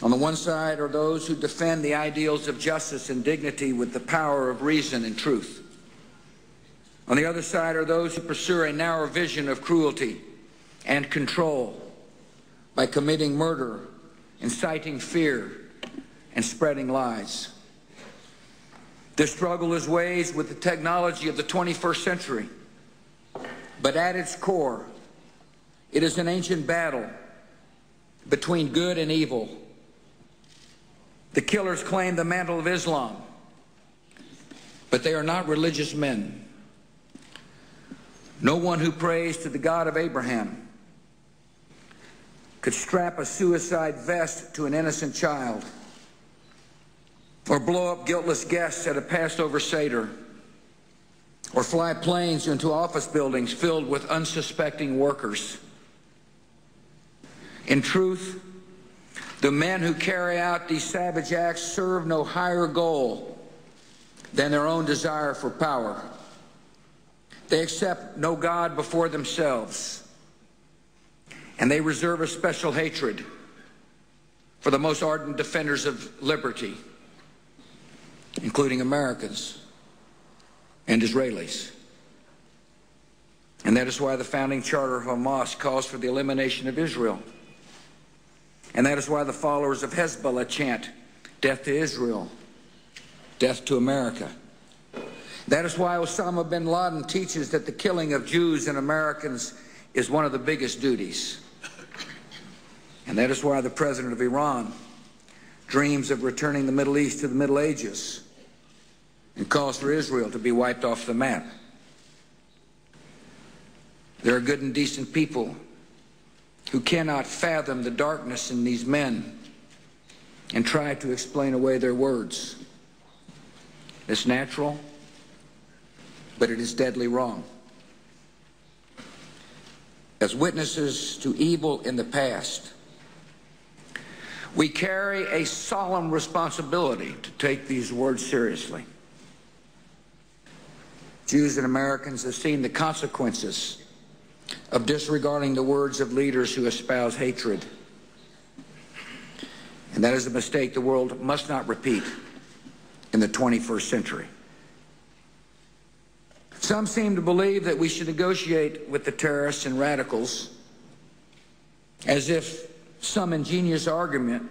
On the one side are those who defend the ideals of justice and dignity with the power of reason and truth. On the other side are those who pursue a narrow vision of cruelty and control by committing murder, inciting fear, and spreading lies. This struggle is waged with the technology of the 21st century, but at its core, it is an ancient battle between good and evil. The killers claim the mantle of Islam, but they are not religious men. No one who prays to the God of Abraham could strap a suicide vest to an innocent child or blow up guiltless guests at a Passover Seder or fly planes into office buildings filled with unsuspecting workers. In truth, the men who carry out these savage acts serve no higher goal than their own desire for power. They accept no God before themselves, and they reserve a special hatred for the most ardent defenders of liberty, including Americans and Israelis. And that is why the founding charter of Hamas calls for the elimination of Israel. And that is why the followers of Hezbollah chant, "Death to Israel, death to America." That is why Osama bin Laden teaches that the killing of Jews and Americans is one of the biggest duties. And that is why the president of Iran dreams of returning the Middle East to the Middle Ages and calls for Israel to be wiped off the map. There are good and decent people who cannot fathom the darkness in these men and try to explain away their words. It's natural, but it is deadly wrong. As witnesses to evil in the past, we carry a solemn responsibility to take these words seriously. Jews and Americans have seen the consequences of disregarding the words of leaders who espouse hatred. And that is a mistake the world must not repeat in the 21st century. Some seem to believe that we should negotiate with the terrorists and radicals as if some ingenious argument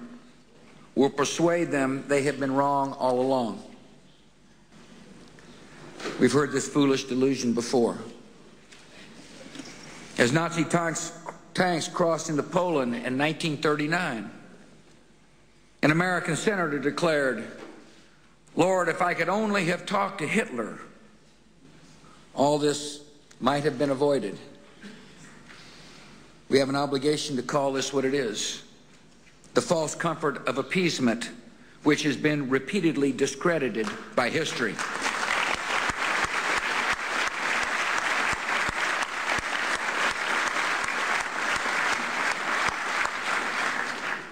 will persuade them they have been wrong all along. We've heard this foolish delusion before. As Nazi tanks crossed into Poland in 1939, an American senator declared, "Lord, if I could only have talked to Hitler, all this might have been avoided." We have an obligation to call this what it is: the false comfort of appeasement, which has been repeatedly discredited by history.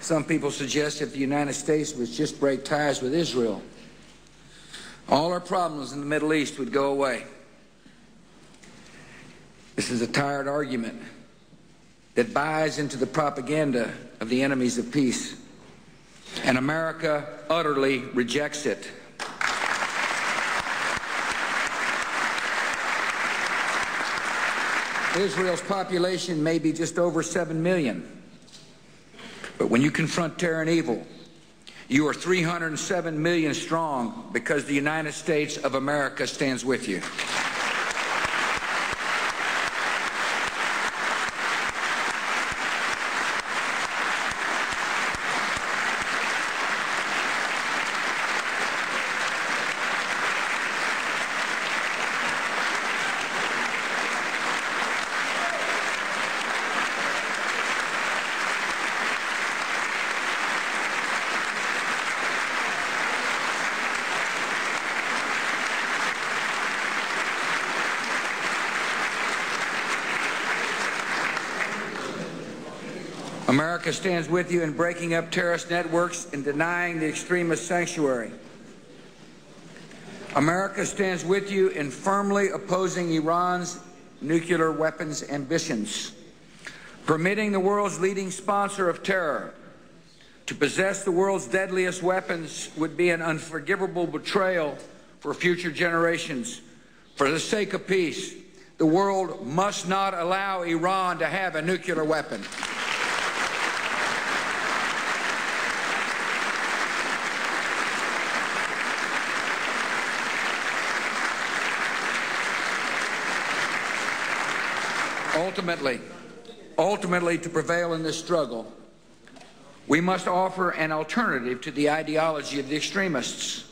Some people suggest if the United States would just break ties with Israel, all our problems in the Middle East would go away. This is a tired argument that buys into the propaganda of the enemies of peace, and America utterly rejects it. Israel's population may be just over 7 million. But when you confront terror and evil, you are 307 million strong because the United States of America stands with you. America stands with you in breaking up terrorist networks and denying the extremist sanctuary. America stands with you in firmly opposing Iran's nuclear weapons ambitions, permitting the world's leading sponsor of terror to To possess the world's deadliest weapons would be an unforgivable betrayal for future generations. For the sake of peace, the world must not allow Iran to have a nuclear weapon. Ultimately, to prevail in this struggle, we must offer an alternative to the ideology of the extremists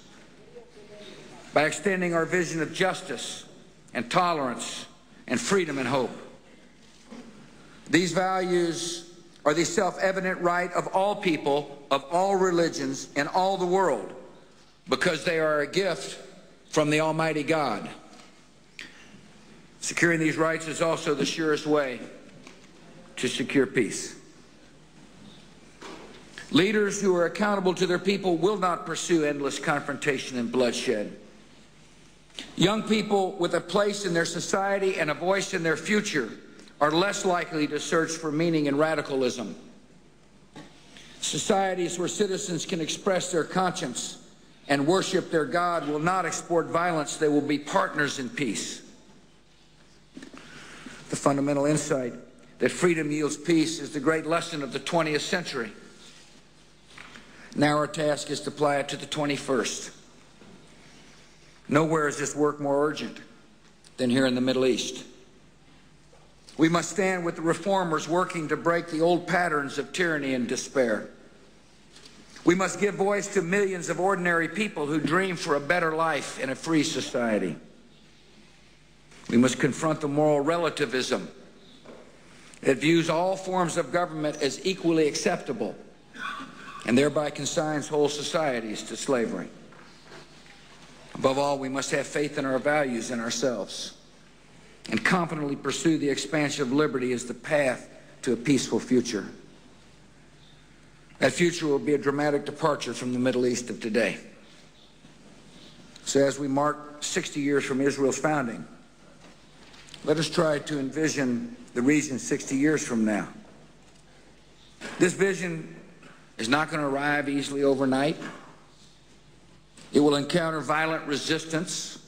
by extending our vision of justice and tolerance and freedom and hope. These values are the self-evident right of all people, of all religions, in all the world, because they are a gift from the Almighty God. Securing these rights is also the surest way to secure peace. Leaders who are accountable to their people will not pursue endless confrontation and bloodshed. Young people with a place in their society and a voice in their future are less likely to search for meaning in radicalism. Societies where citizens can express their conscience and worship their God will not export violence. They will be partners in peace. The fundamental insight that freedom yields peace is the great lesson of the 20th century. Now our task is to apply it to the 21st. Nowhere is this work more urgent than here in the Middle East. We must stand with the reformers working to break the old patterns of tyranny and despair. We must give voice to millions of ordinary people who dream for a better life in a free society. We must confront the moral relativism that views all forms of government as equally acceptable and thereby consigns whole societies to slavery. Above all, we must have faith in our values and ourselves and confidently pursue the expansion of liberty as the path to a peaceful future. That future will be a dramatic departure from the Middle East of today. So as we mark 60 years from Israel's founding, let us try to envision the region 60 years from now. This vision is not going to arrive easily overnight. It will encounter violent resistance.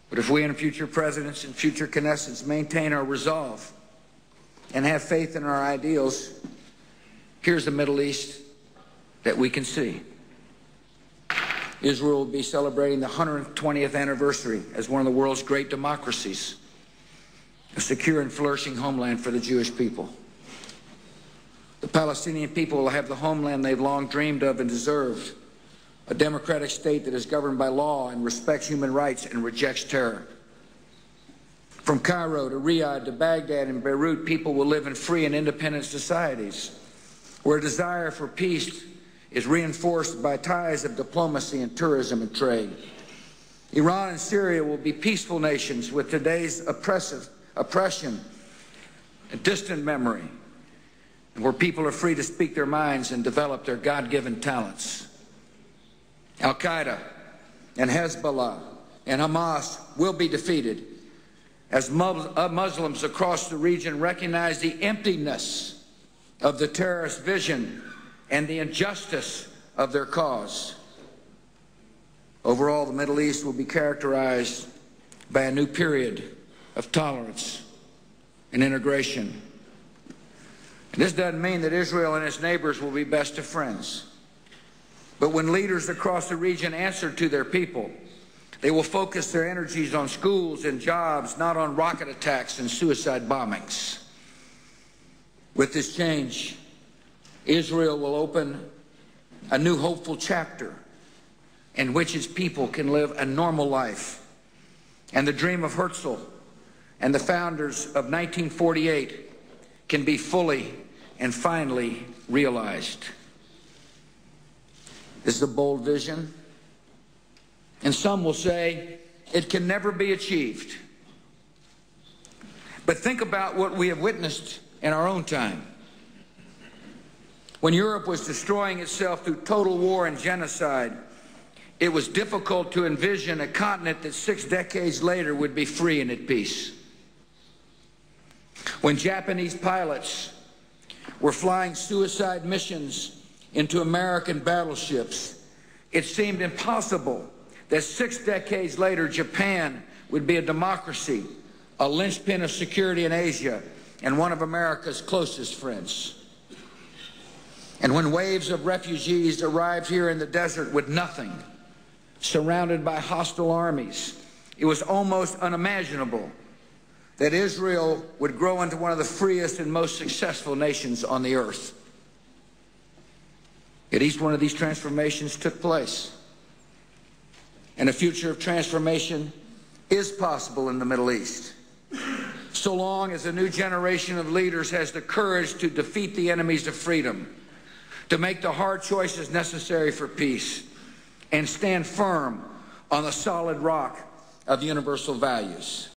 But if we and future presidents and future Knessets maintain our resolve and have faith in our ideals, here's the Middle East that we can see. Israel will be celebrating the 120th anniversary as one of the world's great democracies, a secure and flourishing homeland for the Jewish people. The Palestinian people will have the homeland they've long dreamed of and deserved, a democratic state that is governed by law and respects human rights and rejects terror. From Cairo to Riyadh to Baghdad and Beirut, people will live in free and independent societies where a desire for peace is reinforced by ties of diplomacy and tourism and trade. Iran and Syria will be peaceful nations with today's oppression and distant memory, and where people are free to speak their minds and develop their God-given talents. Al-Qaeda and Hezbollah and Hamas will be defeated as Muslims across the region recognize the emptiness of the terrorist vision and the injustice of their cause. Overall, the Middle East will be characterized by a new period of tolerance and integration. And this doesn't mean that Israel and its neighbors will be best of friends. But when leaders across the region answer to their people, they will focus their energies on schools and jobs, not on rocket attacks and suicide bombings. With this change, Israel will open a new hopeful chapter in which its people can live a normal life. And the dream of Herzl and the founders of 1948 can be fully and finally realized. This is a bold vision, and some will say it can never be achieved. But think about what we have witnessed in our own time. When Europe was destroying itself through total war and genocide, it was difficult to envision a continent that 6 decades later would be free and at peace. When Japanese pilots were flying suicide missions into American battleships, it seemed impossible that 6 decades later Japan would be a democracy, a linchpin of security in Asia, and one of America's closest friends. And when waves of refugees arrived here in the desert with nothing, surrounded by hostile armies, it was almost unimaginable that Israel would grow into one of the freest and most successful nations on the earth. Yet each one of these transformations took place. And a future of transformation is possible in the Middle East, so long as a new generation of leaders has the courage to defeat the enemies of freedom, to make the hard choices necessary for peace, and stand firm on the solid rock of universal values.